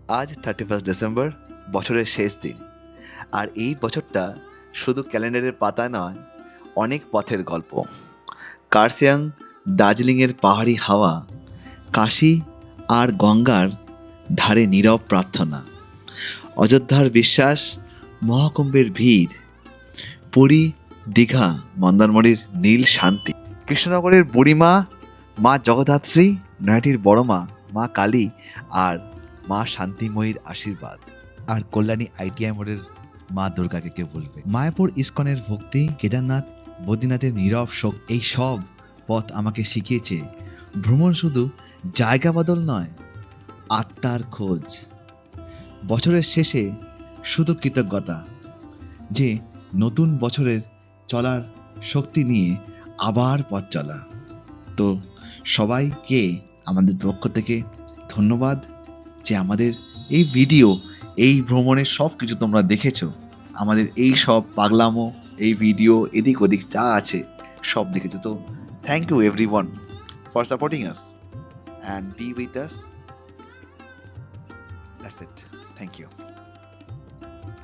আজ 31 ডিসেম্বর, বছরের শেষ দিন। আর এই বছরটা শুধু ক্যালেন্ডারের পাতা নয়, অনেক পথের গল্প। কার্সিয়াং, দার্জিলিংয়ের পাহাড়ি হাওয়া, কাশী আর গঙ্গার ধারে নীরব প্রার্থনা, অযোধ্যার বিশ্বাস, মহাকুম্ভের ভিড়, পুরী, দীঘা, মন্দারমণির নীল শান্তি, কৃষ্ণনগরের বুড়িমা, মা জগদ্ধাত্রী, নয়াটির বড় মা, মা কালী আর মা শান্তিময়ীর আশীর্বাদ, আর কল্যাণী আইটিআই মোড়ের মা দুর্গাকে কে বলবে। মায়াপুর ইস্কনের ভক্তি, কেদারনাথ, বদ্রীনাথের নীরব শোক, এই সব পথ আমাকে শিখিয়েছে ভ্রমণ শুধু জায়গা বদল নয়, আত্মার খোঁজ। বছরের শেষে শুধু কৃতজ্ঞতা যে নতুন বছরের চলার শক্তি নিয়ে আবার পথ চলা। তো সবাইকে আমাদের পক্ষ থেকে ধন্যবাদ যে আমাদের এই ভিডিও, এই ভ্রমণের সব কিছু তোমরা দেখেছো। আমাদের এই সব পাগলামো, এই ভিডিও, এদিক ওদিক যা আছে সব দেখেছো। তো thank you everyone for supporting us and be with us. That's it. Thank you.